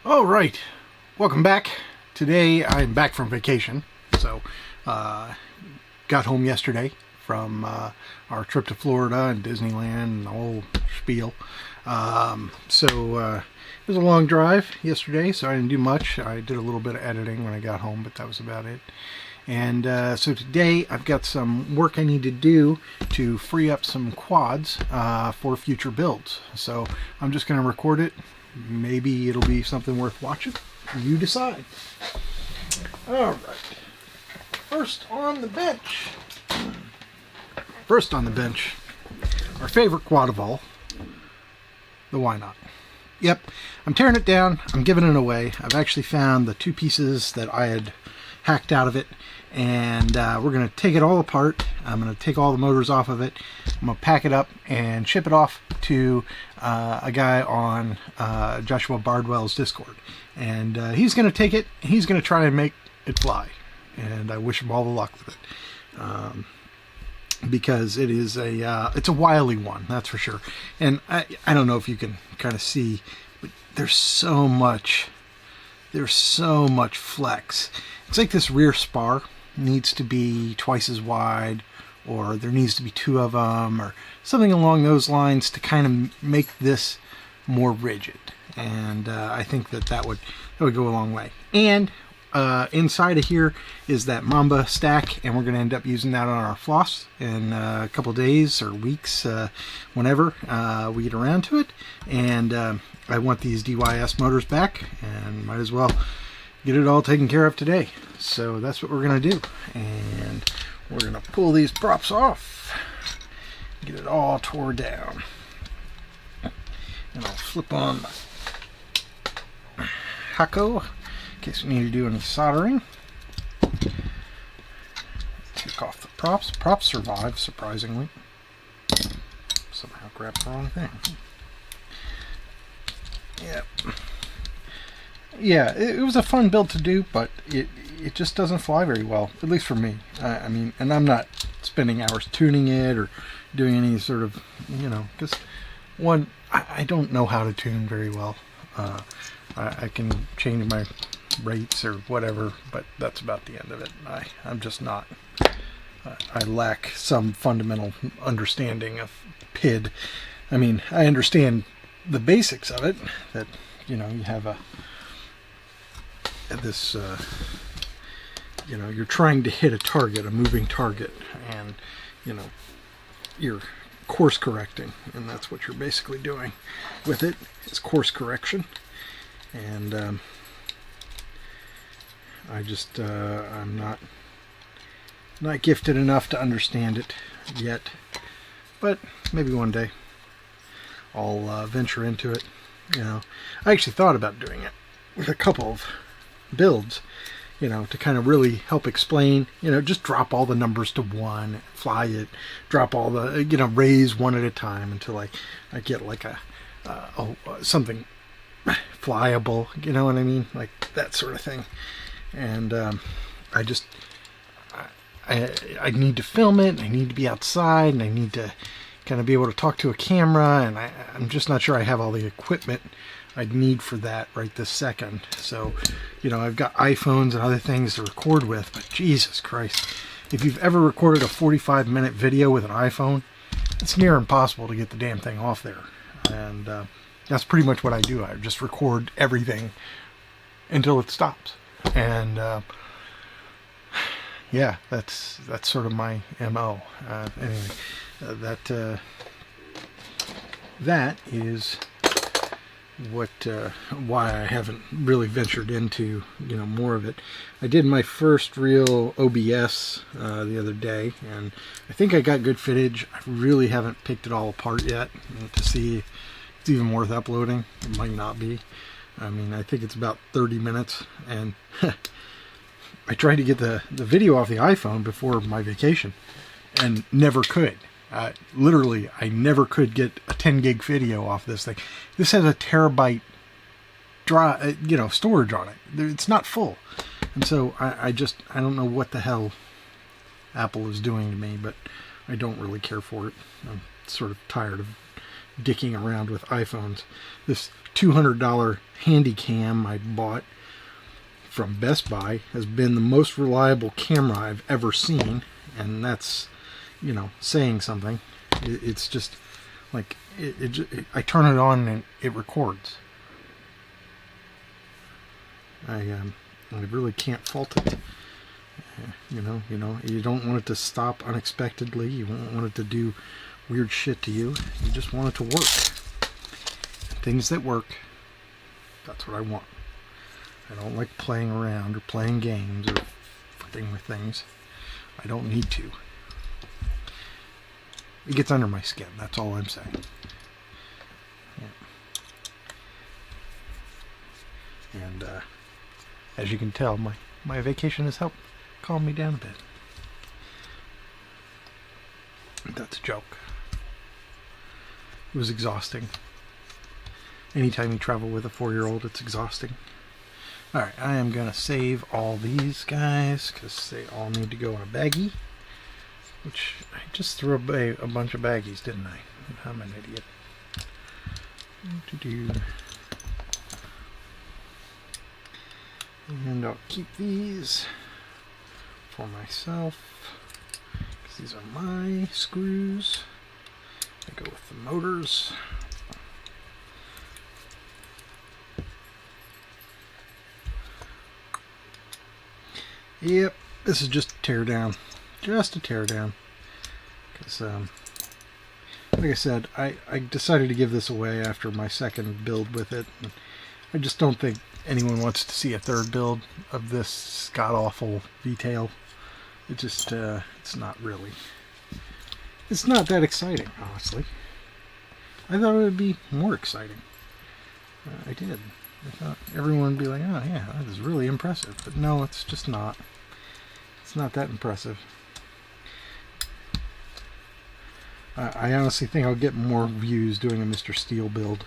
All right, welcome back. Today I'm back from vacation, so got home yesterday from our trip to Florida and Disneyland and the whole spiel. It was a long drive yesterday, so I didn't do much. I did a little bit of editing when I got home, but that was about it. And so today I've got some work I need to do to free up some quads for future builds. So I'm just going to record it. Maybe it'll be something worth watching. You decide. All right. First on the bench, our favorite quad of all, the Why Not. Yep, I'm tearing it down. I'm giving it away. I've actually found the two pieces that I had hacked out of it, and we're going to take it all apart. I'm going to take all the motors off of it. I'm going to pack it up and ship it off to a guy on Joshua Bardwell's Discord. And he's going to take it, and he's going to try and make it fly. And I wish him all the luck with it. Because it is it's a wily one, that's for sure. And I don't know if you can kind of see, but there's so much flex. It's like this rear spar needs to be twice as wide, or there needs to be two of them, or something along those lines to kind of make this more rigid. And I think that would go a long way. And inside of here is that Mamba stack, and we're going to end up using that on our floss in a couple days or weeks, whenever we get around to it. And I want these DYS motors back, and might as well get it all taken care of today. So that's what we're going to do. And we're going to pull these props off, get it all tore down. And I'll flip on my Hako in case we need to do any soldering. Take off the props. Props survive, surprisingly. Somehow grabbed the wrong thing. Yep. Yeah, it was a fun build to do, but it just doesn't fly very well, at least for me. I mean, and I'm not spending hours tuning it or doing any sort of, because one, I don't know how to tune very well. I can change my rates or whatever, but that's about the end of it. I'm just not. I lack some fundamental understanding of PID. I mean, I understand the basics of it, that, you have this, you're trying to hit a target, a moving target, and, you're course correcting, and that's what you're basically doing with it, is course correction. And I'm not gifted enough to understand it yet, but maybe one day I'll venture into it. I actually thought about doing it with a couple of builds, to kind of really help explain, just drop all the numbers to 1, fly it, drop all the, raise one at a time until I get like something flyable, you know what I mean? Like that sort of thing. And I need to film it, and I need to be outside, and I need to kind of be able to talk to a camera, and I'm just not sure I have all the equipment I'd need for that right this second. So, I've got iPhones and other things to record with, but Jesus Christ, if you've ever recorded a 45-minute video with an iPhone, it's near impossible to get the damn thing off there. And that's pretty much what I do. I just record everything until it stops. And yeah, that's sort of my MO. Anyway, that is why I haven't really ventured into more of it. I did my first real OBS the other day, and I think I got good footage. I really haven't picked it all apart yet to see if it's even worth uploading. It might not be. I mean, I think it's about 30 minutes, and I tried to get the video off the iPhone before my vacation and never could. Literally, I never could get a 10 gig video off this thing. This has a terabyte storage on it. It's not full. And so I don't know what the hell Apple is doing to me, but I don't really care for it. I'm sort of tired of dicking around with iPhones. This $200 handy cam I bought from Best Buy has been the most reliable camera I've ever seen, and that's, you know, saying something. It's just like I turn it on and it records. I really can't fault it. You know, you don't want it to stop unexpectedly. You don't want it to do weird shit to you. You just want it to work. Things that work, that's what I want. I don't like playing around or playing games or fighting with things. I don't need to. It gets under my skin, that's all I'm saying. Yeah. And as you can tell, my vacation has helped calm me down a bit. That's a joke. It was exhausting. Anytime you travel with a 4-year-old, it's exhausting. Alright, I am going to save all these guys because they all need to go in a baggie. Which, I just threw away a bunch of baggies, didn't I? I'm an idiot. And I'll keep these for myself, because these are my screws. I go with the motors. Yep, this is just a teardown. Just a teardown. Because, like I said, I decided to give this away after my second build with it. And I just don't think anyone wants to see a third build of this god-awful V-tail. It just, it's not really. It's not that exciting, honestly. I thought it would be more exciting. I did. I thought everyone would be like, oh yeah, that is really impressive. But no, it's just not. It's not that impressive. I honestly think I'll get more views doing a Mr. Steel build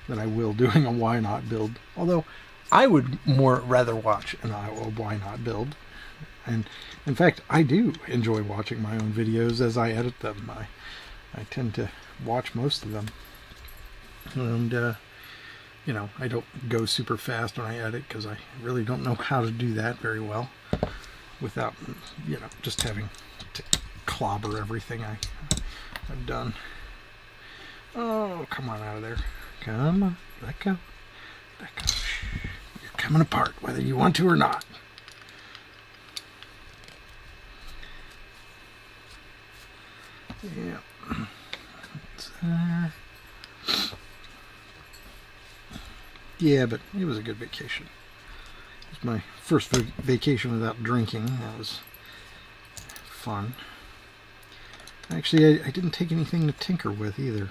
than I will doing a Why Not build. Although, I would rather watch a Why Not build. And, in fact, I do enjoy watching my own videos as I edit them. I tend to watch most of them. And, you know, I don't go super fast when I edit because I really don't know how to do that very well without, you know, just having to clobber everything I've done. Oh, come on out of there. Come on. Let go. Let go. You're coming apart whether you want to or not. Yeah. It's there. Yeah, but it was a good vacation. It was my first vacation without drinking. That was fun. Actually, I didn't take anything to tinker with either.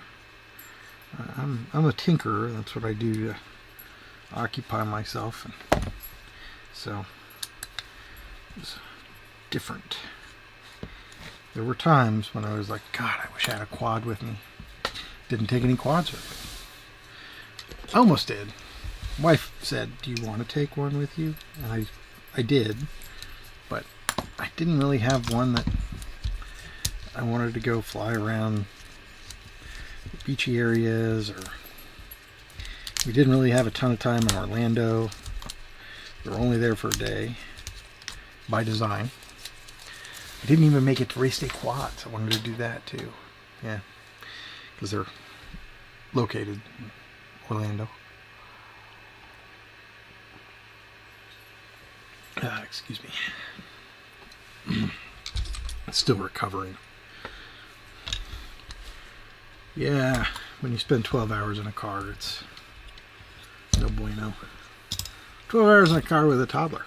I'm a tinkerer. That's what I do to occupy myself. And so it was different. There were times when I was like, God, I wish I had a quad with me. Didn't take any quads with me. Almost did. Wife said, do you want to take one with you? And I did. But I didn't really have one that I wanted to go fly around the beachy areas, or we didn't really have a ton of time in Orlando. We were only there for a day by design. I didn't even make it to Race Day Quads. I wanted to do that too. Yeah, because they're located in Orlando. Excuse me. Still recovering. Yeah, when you spend 12 hours in a car, it's no bueno. 12 hours in a car with a toddler.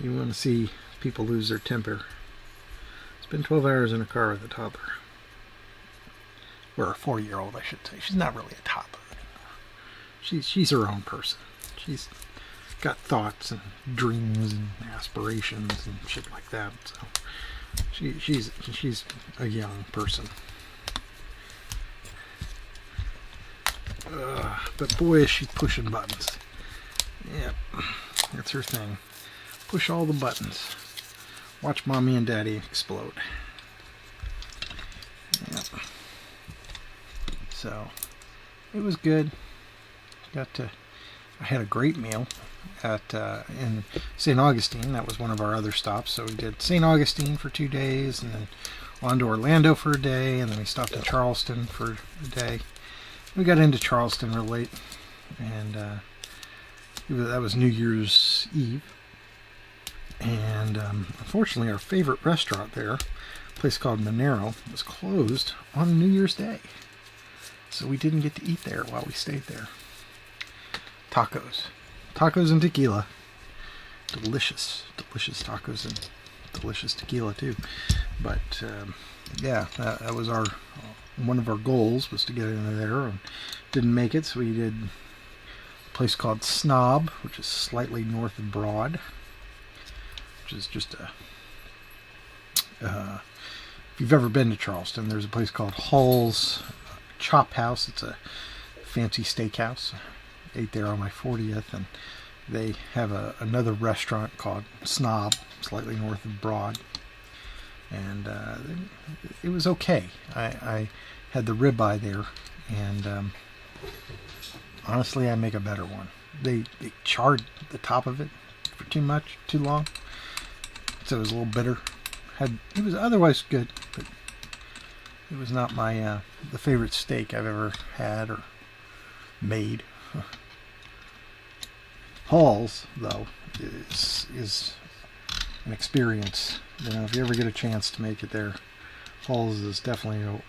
You want to see people lose their temper. Spend 12 hours in a car with a toddler. Or a 4-year-old, I should say. She's not really a toddler anymore. She's her own person. She's got thoughts and dreams and aspirations and shit like that. So she's a young person. But boy, is she pushing buttons. Yep, that's her thing. Push all the buttons. Watch mommy and daddy explode. Yep. So it was good. I had a great meal at in St. Augustine. That was one of our other stops. So we did St. Augustine for 2 days, and then on to Orlando for a day, and then we stopped in Charleston for a day. We got into Charleston real late, and that was New Year's Eve. And unfortunately, our favorite restaurant there, a place called Monero, was closed on New Year's Day. So we didn't get to eat there while we stayed there. Tacos and tequila. Delicious tacos and delicious tequila too. But yeah, that was one of our goals, was to get into there, and didn't make it. So we did a place called Snob, which is slightly north of Broad, which is just if you've ever been to Charleston, there's a place called Hall's Chop House. It's a fancy steakhouse. Ate there on my 40th, and they have another restaurant called Snob, slightly north of Broad, and it was okay. I had the ribeye there, and honestly, I make a better one. They charred the top of it for too long, so it was a little bitter. It was otherwise good, but it was not my the favorite steak I've ever had or made. Hall's, though, is an experience. You know, if you ever get a chance to make it there, Hall's is definitely a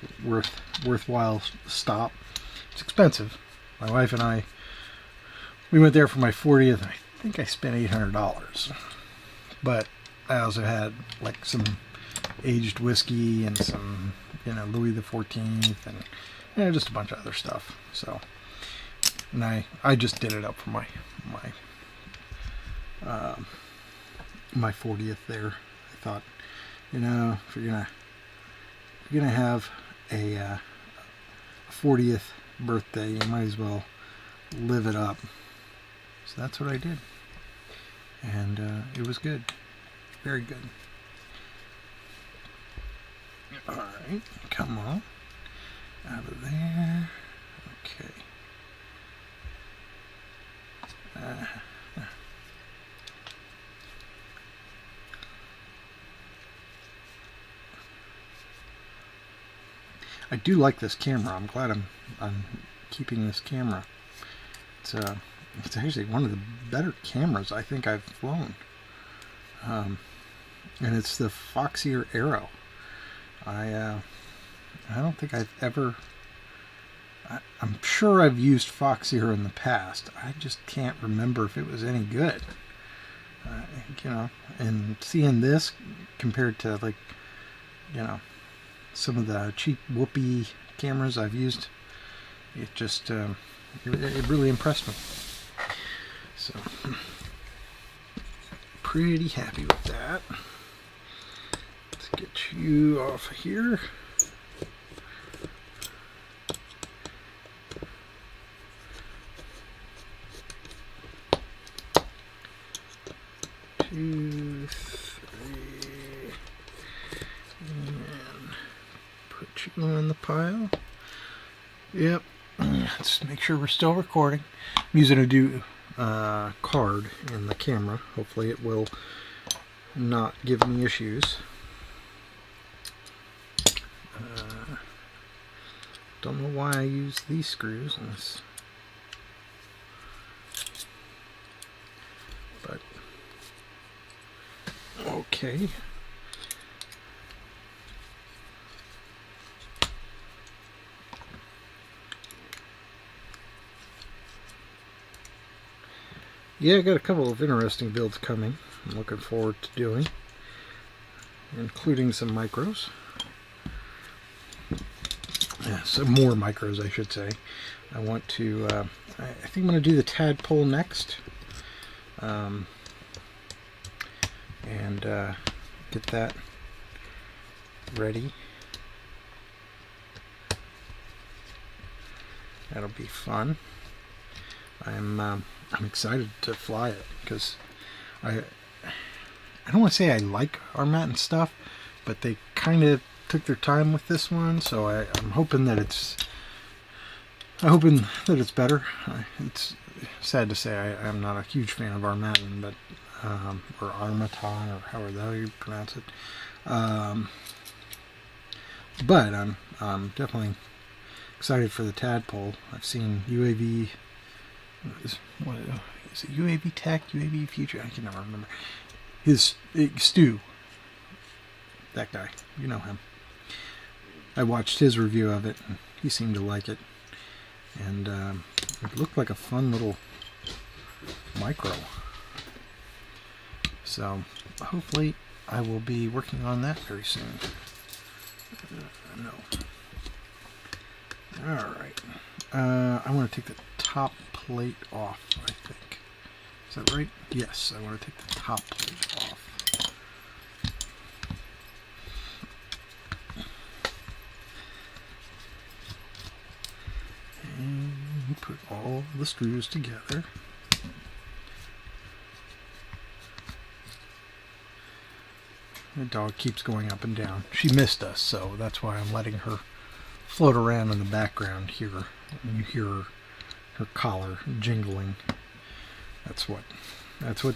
worthwhile stop. It's expensive. My wife and I, we went there for my 40th. I think I spent $800, but I also had like some aged whiskey and some, Louis the 14th, and just a bunch of other stuff. So, and I just did it up for my 40th there. I thought, if you're gonna have a 40th birthday, you might as well live it up. So that's what I did, and it was good, very good. All right, come on, out of there. Okay. I do like this camera. I'm glad I'm keeping this camera. It's actually one of the better cameras I think I've flown. And it's the Foxier Arrow. I don't think I've ever. I'm sure I've used Foxier in the past. I just can't remember if it was any good. And seeing this compared to some of the cheap whoopee cameras I've used, it just it really impressed me. So pretty happy with that. Let's get you off of here. Two, three, and put you on the pile. Yep. Let's make sure we're still recording. I'm using a new card in the camera. Hopefully it will not give me issues. Don't know why I use these screws in this, but okay. Yeah, I got a couple of interesting builds coming. I'm looking forward to doing, including some micros. Yeah, some more micros, I should say. I want to. I think I'm going to do the tadpole next, and get that ready. That'll be fun. I'm excited to fly it because I don't want to say I like our Matin stuff, but they kind of took their time with this one, so I'm hoping that it's I'm hoping that it's better. It's sad to say I'm not a huge fan of Armatin, but or Armaton, or however the hell you pronounce it. But I'm definitely excited for the tadpole. I've seen UAV. What is it? UAV Tech, UAV Future. I can never remember. Stu, that guy, you know him. I watched his review of it, and he seemed to like it. And it looked like a fun little micro. So hopefully I will be working on that very soon. No. Alright. I want to take the top plate off, I think. Is that right? Yes, I want to take the top plate off. And put all the screws together. The dog keeps going up and down. She missed us, so that's why I'm letting her float around in the background here. And you hear her collar jingling. That's what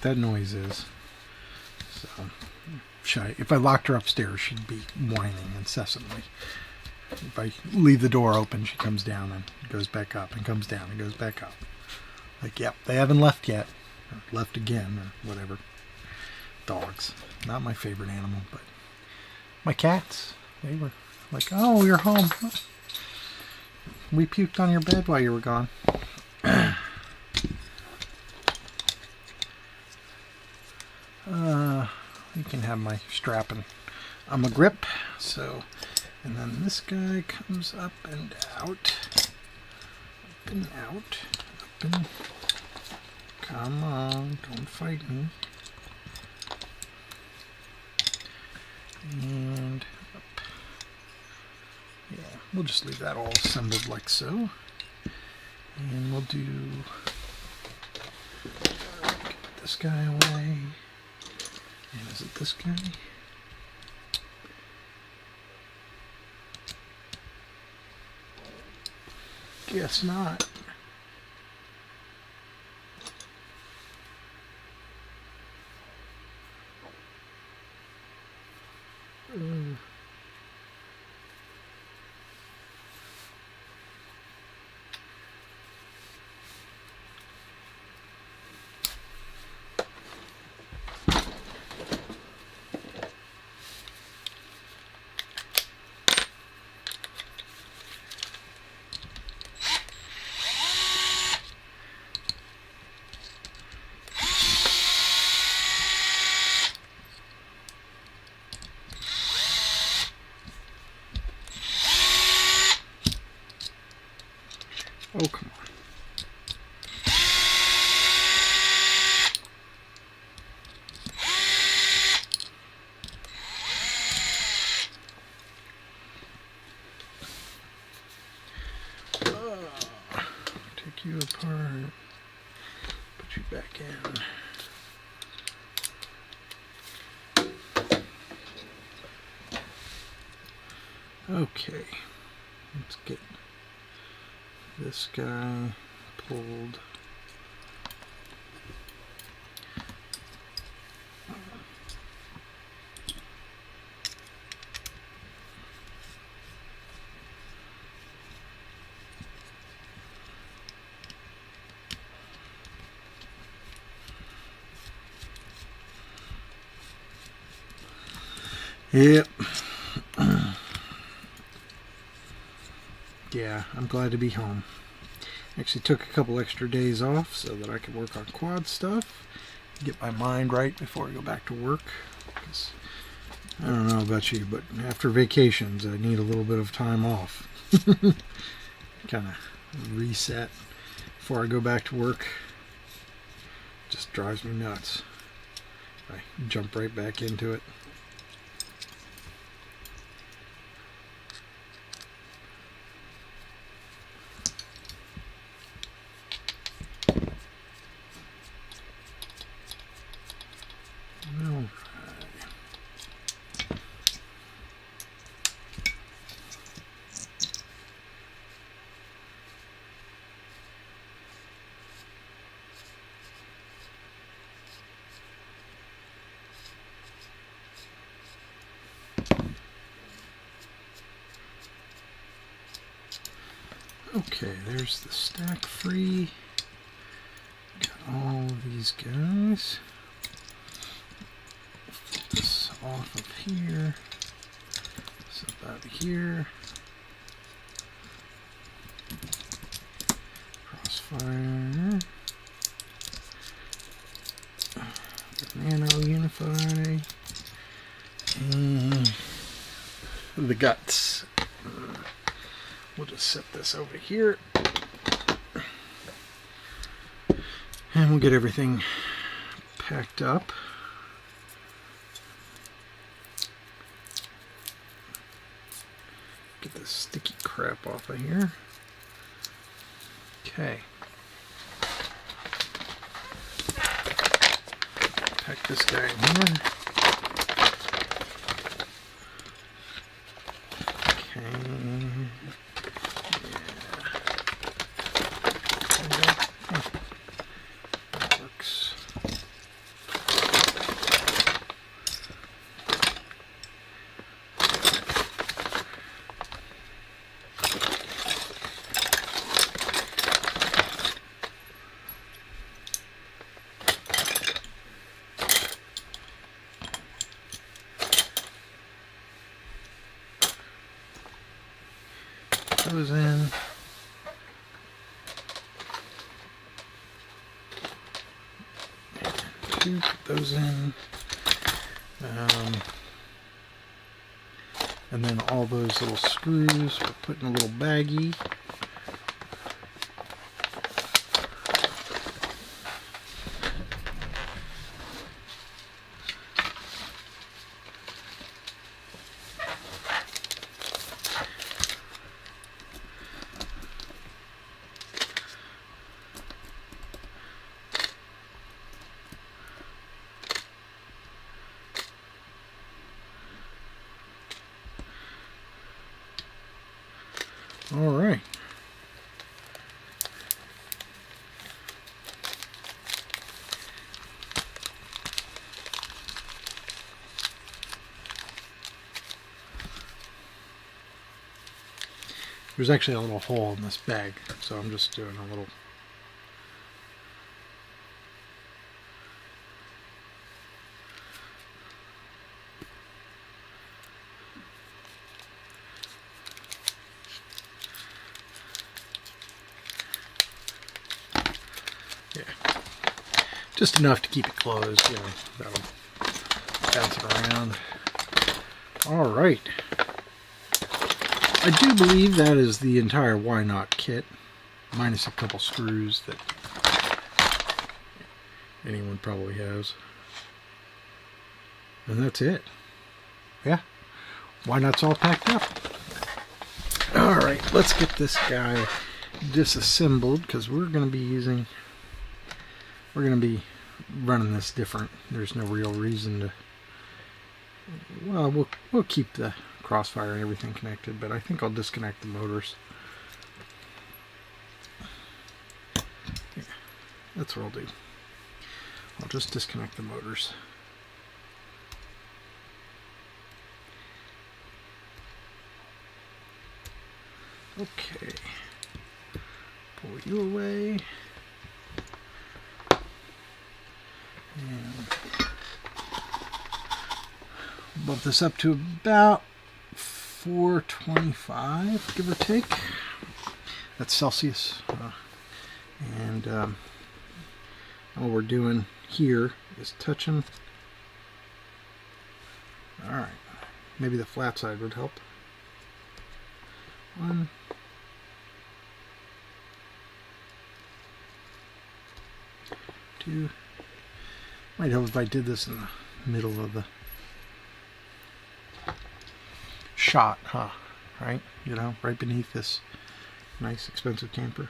that noise is. So if I locked her upstairs, she'd be whining incessantly. If I leave the door open, she comes down and goes back up, and comes down and goes back up. Like, yep, they haven't left yet, or left again, or whatever. Dogs, not my favorite animal, but my cats, they were like, oh, you're home. We puked on your bed while you were gone. You can have my strap and I'm a grip. So, and then this guy comes up and out, up and out, up and. Come on, don't fight me. And up. Yeah, we'll just leave that all assembled like so. And we'll do. Get this guy away. And is it this guy? Guess not. Oh, come on. Take you apart. Put you back in. Okay. Let's get this guy pulled. Yep. Yeah, I'm glad to be home. Actually took a couple extra days off so that I could work on quad stuff, get my mind right before I go back to work. Because I don't know about you, but after vacations I need a little bit of time off. Kind of reset before I go back to work. Just drives me nuts. I jump right back into it. Okay, there's the stack free. Got all of these guys. Flip this off of here. This up out of here. Crossfire. Nano Unify. And the guts. We'll just set this over here. And we'll get everything packed up. Get this sticky crap off of here. Okay. Pack this guy in here. Those in. Two, put those in. And then all those little screws we'll put in a little baggie. All right. There's actually a little hole in this bag, so I'm just doing a little. Just enough to keep it closed, you know, that'll bounce it around. All right. I do believe that is the entire Why Not kit, minus a couple screws that anyone probably has. And that's it. Yeah. Why Not's all packed up. All right, let's get this guy disassembled because we're going to be running this different. There's no real reason to. Well, we'll keep the crossfire and everything connected, but I think I'll disconnect the motors. Yeah, that's what I'll do. I'll just disconnect the motors. Okay. Pull you away. And bump this up to about 425, give or take. That's Celsius. And all we're doing here is touching. All right. Maybe the flat side would help. 1, 2. Might help if I did this in the middle of the shot, huh? Right? You know, right beneath this nice, expensive camera.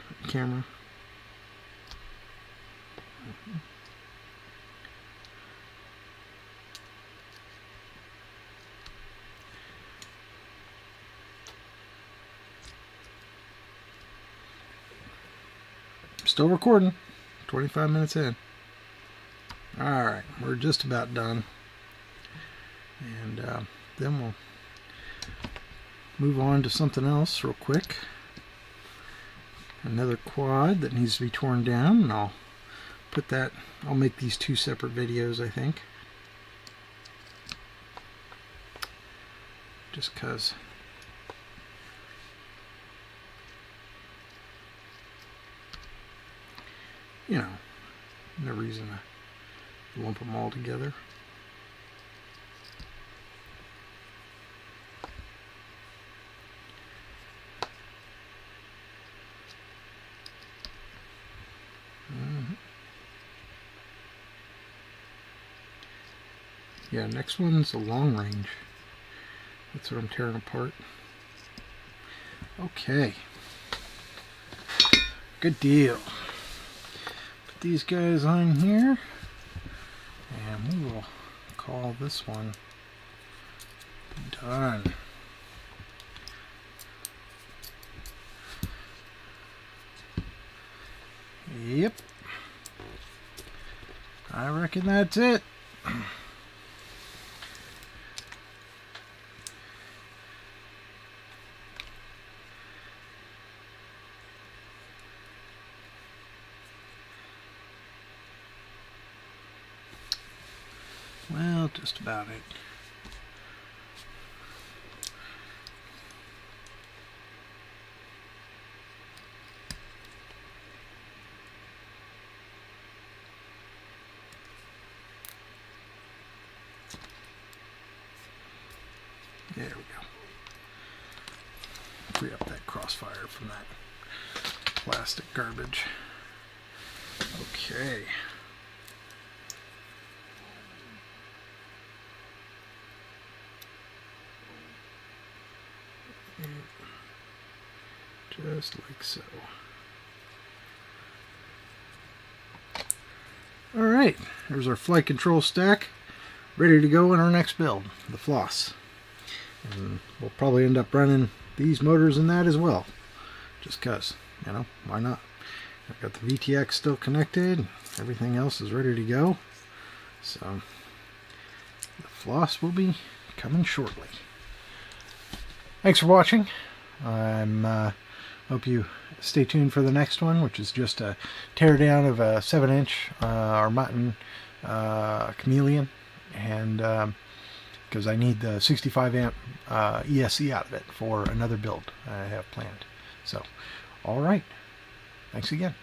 Still recording. 25 minutes in. Alright, we're just about done. And then we'll move on to something else real quick. another quad that needs to be torn down, and I'll make these two separate videos, I think. Just because you know, no reason to lump them all together. Yeah, next one's the long range. That's what I'm tearing apart. Okay. Good deal. Put these guys on here, and we will call this one done. Yep. I reckon that's it. Well, just about it. There we go. Free up that crossfire from that plastic garbage. Okay. Just like so. Alright, there's our flight control stack, ready to go in our next build, the Floss. And we'll probably end up running these motors in that as well, just because, you know, why not? I've got the VTX still connected, everything else is ready to go, so the Floss will be coming shortly. Thanks for watching. Hope you stay tuned for the next one, which is just a teardown of a 7-inch Armatin Chameleon, and because I need the 65 amp ESC out of it for another build I have planned. So, all right. Thanks again.